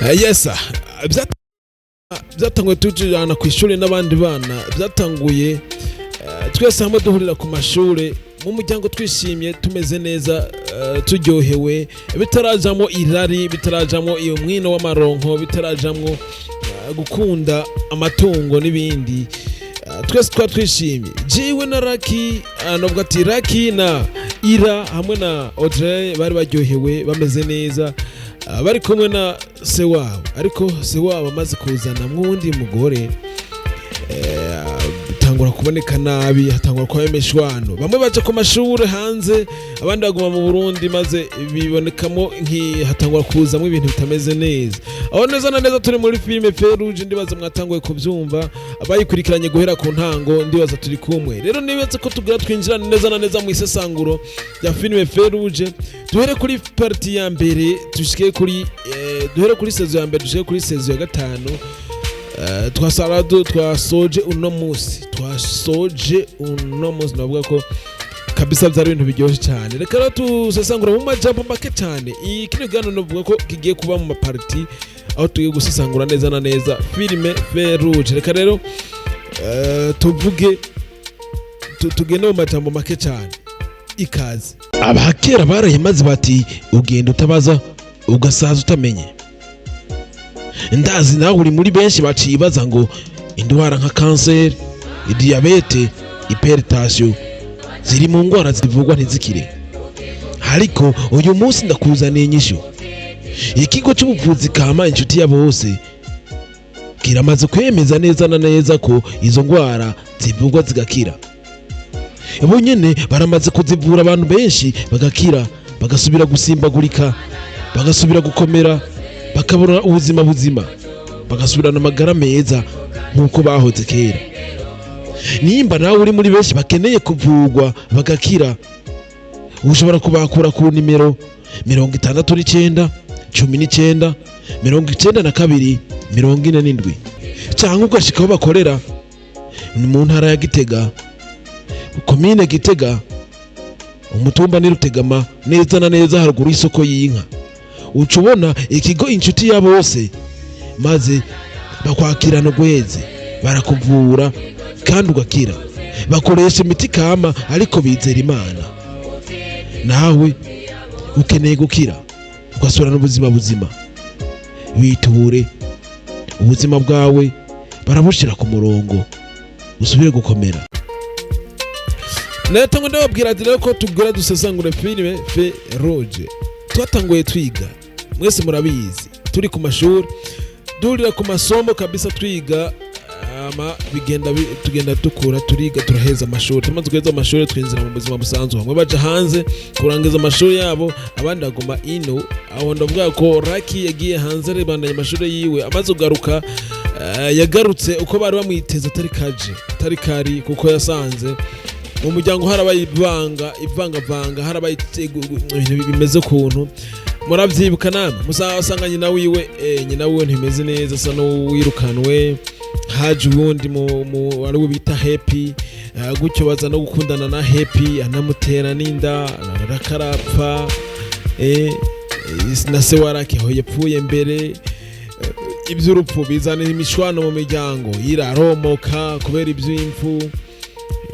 Yes, byatanguye tujana ku ishuri n'abandi bana, byatanguye twese hamwe duhurira ku mashuri mu muryango twishimye tumeze neza, turyohewe, bitarajamo irari, bitarajamo iyo mwino w'amaronko, bitarajamo gukunda amatungo n'ibindi. Twese twishimye. Jiwe na Raki, nubwo ati Raki na Ira hamwe na Audrey bari baryohewe bameze neza, bari kumwe na se wabo, ariko se wabo amaze kuzana mwundi mugore, bitangura kuboneka nabi, hatangura kuba imishwano. Bamwe baje ku mashuri hanze, abandi baguma mu Burundi, maze bibonekamo hatangura kuzamo ibintu bitameze neza. Aho neza na neza turi muri filime FEU ROUGE, ndibaza mwatanguye kubyumva, abayikurikiranye guhera ku ntango, ndibaza turi kumwe. Rero nibatse ko tugira twinjirana neza na neza mu isesanguro ya filime FEU ROUGE. Duhere kuri parti ya mbere dushike kuri duhere kuri sezo ya mbere dushike kuri sezo ya gatanu. Twasoje uno munsi navuga ko kabisa byari ibintu biryoshye cyane. Reka rero tusesangura mu majambo make cyane. Kino gano navuga ko kigiye kuba mu maparti, aho tugiye gusesangura neza na neza filime FEU ROUGE. Reka rero tuvuge tugende mu majambo make cyane. Ikaze. Abakera barayemaze bati ugenda utabaza ugasaza utamenye. Ndazi nawe uri muri benshi bacibaza ngo indwara nka kanseri, diabete, hypertension ziri mu ngwara zivugwa ntizikire. Ariko uyu munsi ndakuzaniye inyishu. Ikigo cy'ubuvuzi kama inshuti ya bose kiramaze kwemeza neza na neza ko izo ngwara zivugwa zigakira. Abo nyene baramaze kuzivura abantu benshi bagakira, bagasubira gusimbagurika, bagasubira gukomera, bakabura ubuzima buzima, bagasubirana amagara meza nk'uko bahoze kera. Nimba nawe uri muri benshi bakeneye kuvugwa bagakira, ushobora kubakura ku nimero 69 19 92 47 cyangwa ugashika aho bakorera mu ntara ya Gitega, komine Gitega, umutumba ni Rutegama, neza na neza haruguru y'isoko y'inka. Ucubona ikigo inshuti ya bose, maze bakwakirana ugweze, barakuvura kandi ugakira. Bakoresha imiti kama ariko bizera Imana. Nawe ukeneye gukira ugasubirana ubuzima buzima, biture ubuzima bwawe, barabushira ku murongo usubire gukomera. Netango ndababwira dire ko tugura dusesangure filime FEU ROUGE. Twatanguye twiga, mwese murabizi, turi ku mashuri, durira ku masomo kabisa twiga, tugenda dukura, turiga, turaheza amashuri. Tumaze guheza amashuri twinjira mu buzima busanzwe. Bamwe baje hanze kurangiza amashuri yabo, abandi baguma ino. Aho ndavuga ko Raki yagiye hanze rebandanya amashuri yiwe, amaze kugaruka yagarutse uko bari bamwiteza atari kari, kuko yasanze mu muryango harabaye ivangavanga, harabaye ibintu bimeze kuntu. Muravyibuka namwe, musanga nyina wiwe ntimeze neza, asa n'uwirukanwe, haje ubundi wari bita Happy, gutyo baza no gukundana na Happy, anamutera n'inda, arakarapfa, na se warake aho yapfuye mbere. Iby'urupfu bizana imishwano mu miryango, iraromoka kubera iby'imfu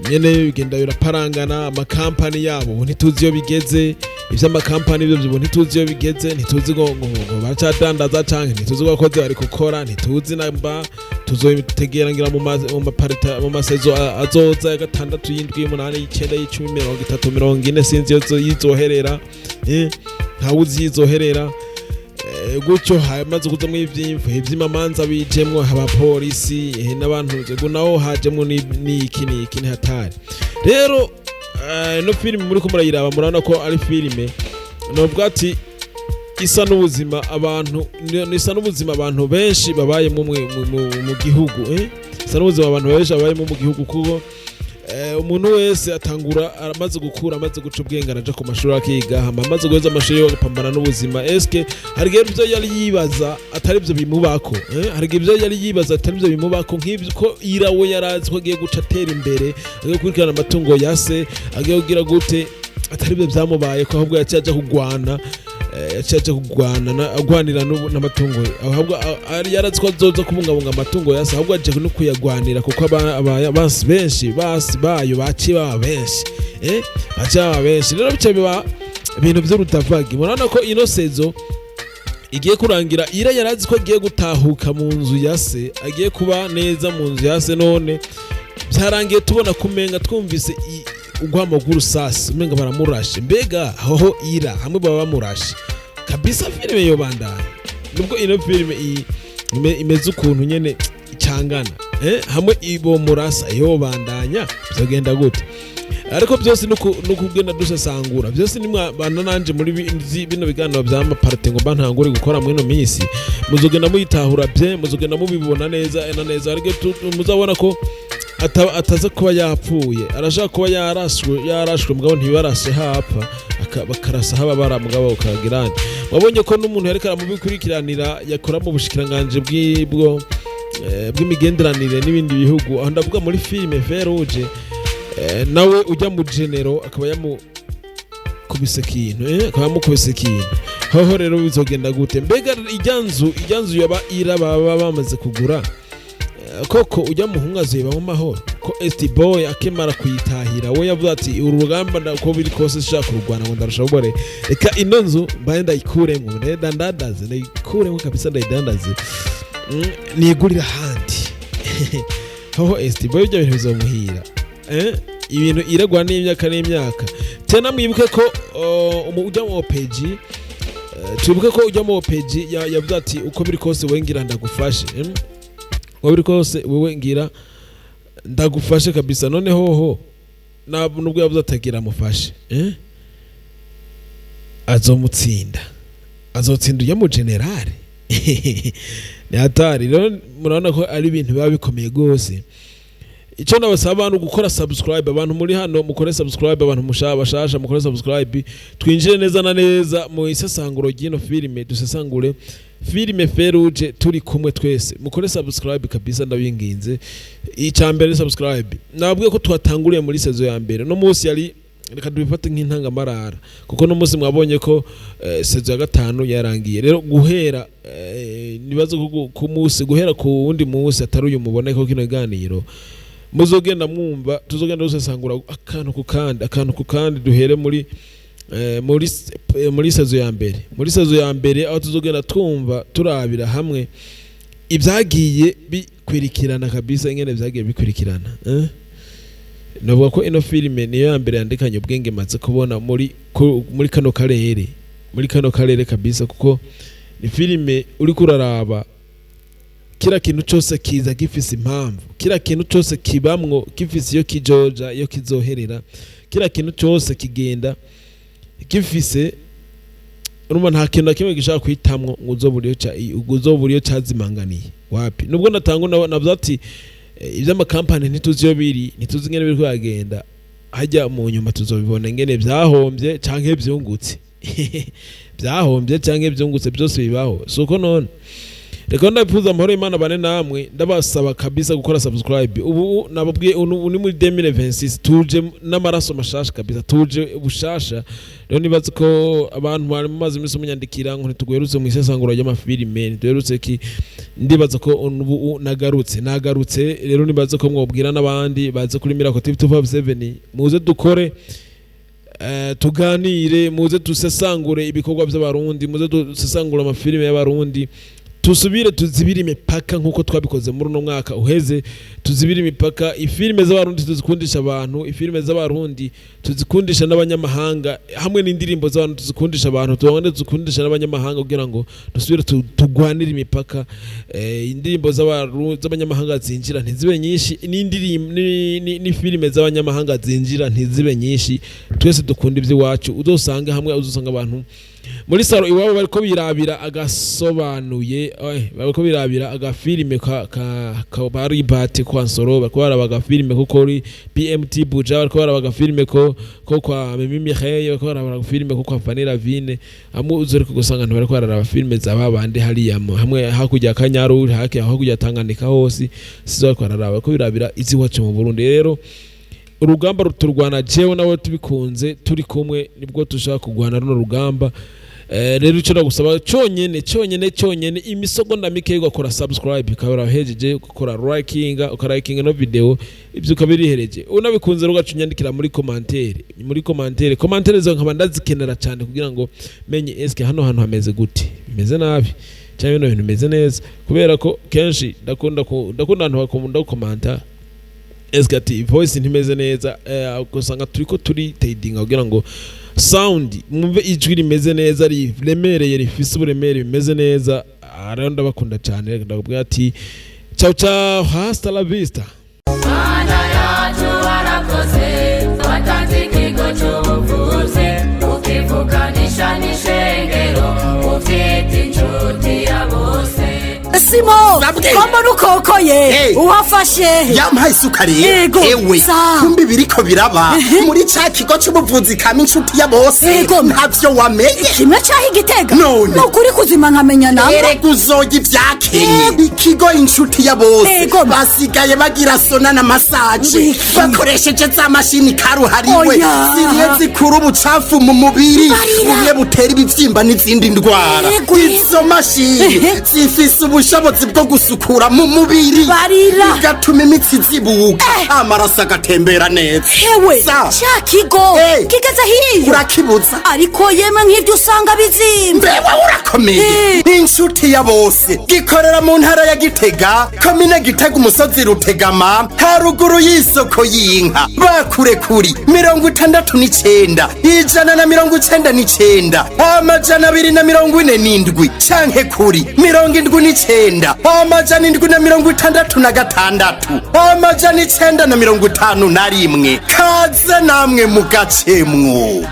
nyene, bigenda biraparangana. Amakampani yabo ntituzi iyo bigeze, ivy'amakampani byo ntituzi iyo bigeze, ntituzi ngo bacadandaza canke ntituzi ko abakozi bari gukora, ntituzi namba tuzotegera ngira mu masezo azoza ya 6 7 8 9 10 20 30 40 sinzi yizoherera, ntawuzi yizoherera. Gutyo hamaze kuzamwe ivy'imfu, ivy'imamanza bijemwo abapolisi n'abantu, naho hajemwo n'iki hatari. Rero no filime muri ko murayiraba, murabona ko ari filime novuga ati isa n'ubuzima abantu benshi babaye mu gihugu, isa n'ubuzima abantu benshi babaye mu gihugu, kuko umuntu wese atangura amaze gukura, amaze guca ubwenge, araja ku mashuri akiga, amaze guheza amashuri yo gupambana n'ubuzima. Eske hari ibyo yari yibaza atari byo bimubako, hari ibyo yari yibaza atari byo bimubako, nk'ibyo ko Irawe yarazi ko agiye guca atera imbere, agiye kurikirana amatungo yase, agiye kugira gute, atari byo byamubaye ko ahubwo yacaje kugwana agwanira n'amatungo ahubwo yarazi ko azoza kubungabunga amatungo yase ahubwo aje no kuyagwanira kuko abasi benshi bayo baciye baba benshi rero bice biba ibintu by'urutavagi murabona ko ino sezo igiye kurangira ira yarazi ko agiye gutahuka mu nzu yase agiye kuba neza mu nzu yase none byarangiye tubona kumenga twumvise ugwamo gurusasi umenga baramurashe mbega hoho ira hamwe baba bamurashe kabisa filime yo bandana nubwo ino filime imeze ukuntu nyene icangana hamwe ibo murasa yo bandanya byogenda gute ariko byose nukugenda dusesangura byose nimwe bana nanje muri bino biganiro byama parte ngo bantangure gukora mu ino minsi muzogenda muyitahura bye muzogenda mubibona neza ariko muzabona ko ataza kuba yapfuye arashaka kuba yarashwe mugabo ntibarashe hapfa bakarasa haba bara mugabo ukagirana wabonye ko n'umuntu yareka mubikurikiranira yakora mu bushikiranganje bw'imigenderanire n'ibindi bihugu aho ndavuga muri filime FEU ROUGE nawe ujya mu genero akaba yamukubise ikintu hoho rero bizogenda gute mbega ijyanzu yaba ira baba bamaze kugura koko ujya muhungaze ba mu mahoro ko ST boy akemara kuyitahira we yavuze ati uru rugamba ndako biri kose shaka kurwana ngo ndarushabore reka ino nzu mbaye ndayikuremo ndayikuremo kabisa ndayidandaze nigurira handi hoho ST boy ibyo bintu bizomuhira ibintu iragwa n'imyaka tena mwibuke ko ujya mu page twibuke ko ujya mu page yavuze ati uko biri kose wengira ndagufashe wabiri kose wewe ngira ndagufashe kabisa none hoho nubwo yavuze atagira mufashe azotsinda ujya mu generale ni hatari rero murabona ko ari ibintu biba bikomeye gose icyo nabasaba abantu gukora subscribe abantu muri hano mukore subscribe abantu bashasha mukore subscribe twinjire neza na neza mu isesanguro ry'ino filime dusesangure filime FEU ROUGE turi kumwe twese mukore subscribe kabisa ndabinginze icambere subscribe nabwiye ko twatanguriye muri sezo ya mbere no munsi yari reka dubifate nk'intangamarara kuko no munsi mwabonye ko sezo ya 5 yarangiye rero guhera nibazo ku munsi guhera ku wundi munsi atari uyu mubone ko kino ganiro muzogenda mwumva tuzogenda dusesangura akantu ku kandi duhere muri sezo ya mbere aho tuzogenda twumva turabira hamwe ibyagiye bikwirikirana kabisa ingene byagiye bikwirikirana navuga ko ino filime niyo ya mbere yandikanye ubwenge matse kubona muri kano karere kabisa kuko ni filime uri kuraraba kila kintu cyose kiza gifise impamvu kila kintu cyose kibamwo gifise iyo kijoja iyo kizoherera kila kintu cyose kigenda gifise urumva nta kintu kimwe gishaka kwitamwo uzoburiyo cyazimanganiye wapi nubwo natango navuze ati iby'ama company ntituzi yo biri ntituzi ngene biri kwagenda hajya mu nyuma tuzobibona ngene byahombye canke byungutse byose bibaho suko none reka ndabifuza amahoro y'Imana bane namwe ndabasaba kabisa gukora subscribe ubu nababwiye uni muri 2026 tuje n'amaraso mashasha kabisa tuje bushasha rero nibaze ko abantu bari mu mazi miso munyandikira ngo ntituguherutse mu isesanguro y'amafilime ntituherutse ki ndibaza ko ubu nagarutse rero nibaze ko mwobwira n'abandi baze kuri Miracle TV 257 muze dukore tuganire muze dusesangure ibikorwa by'abarundi muze dusesangura amafilime y'abarundi tusubire tuzibire imipaka nkuko twabikoze muri no mwaka uheze tuzibire imipaka ifilime z'abarundi tuzikundisha abantu ifilime z'abarundi tuzikundisha n'abanyamahanga hamwe n'indirimbo z'abantu tuzikundisha abantu tuzikundisha n'abanyamahanga kugira ngo dusubire tugwanire imipaka indirimbo z'abanyamahanga zinjira ntizibe nyinshi ni filime z'abanyamahanga zinjira ntizibe nyinshi twese dukunda iby'iwacu uzosanga hamwe uzosanga abantu muri saro iwabo bariko birabira agasobanuye bariko birabira agafilime ka bari bate kwa nsoro bariko barabaga filime kuko uri BMT Buja bariko barabaga filime ko kwa Mimi Mireille bariko barabaga filime ko kwa Vanilla Vine amu uzore kugusanga ntu bariko bararaba filime zababande hali hamwe hakujya Kanyaru hakujya Tanganyika hose sizo bariko bararaba ko birabira izi wacu mu Burundi rero urugamba ruturwana jewe nawe tubikunze turi kumwe nibwo tushaka kugwana runo rugamba. Rero icyo nagusaba cyonyene imisogonda mike ugakora subscribe ukabara hejeje ukora liking no video ibyo ukabirihereje unabikunze rugacunyandikira muri commentaire zo nkaba ndazikenera cyane kugira ngo menye eske hano hantu hameze gute bimeze nabi cyangwa no bintu bimeze neza kubera ko kenshi ndakunda abantu bakunda commenta eske ati voice ntimeze neza usanga turiko turi tadinga kugira ngo sound mwumve ijwi rimeze neza riremereye rifise uburemere bimeze neza. Rero ndabakunda cyane ndakubwira ati ciao hasta la vista. Mana yacu warakoze watanze ikigo cy'ubuvuzi ukivuganisha n'ishengero ufite inshuti ya bose. Simo kombo nukokoye uhafashe yampaye isukari ewe kumbi biriko biraba muri ca kigo cy'ubuvuzi kama inshuti ya bose ntavyo wamenye kimwe cyaho Igitega nukuri kuzima nkamenya nawe erega uzoga ivyakenye ikigo inshuti ya bose basigaye bagira sona na massage bakoresheje za mashini karuhariwe ziriye zikura ubucafu mu mubiri bumwe butera ibivyimba n'izindi ndwara. Izo mashini zifise ubushobozi bwo gusukura mu mubiri bigatuma imitsi zibuka amaraso agatembera neza. Hewe cya kigo kigeze hiyo urakibuza ariko yemwe nk'ibyo usanga bizimba bewe urakomeye. Inshuti ya bose gikorera mu ntara ya Gitega komine Gitega umusozi Rutegama haruguru y'isoko y'inka bakure kuri 69 199 247 canke kuri 79 766 951 kaze namwe mu gacemwo.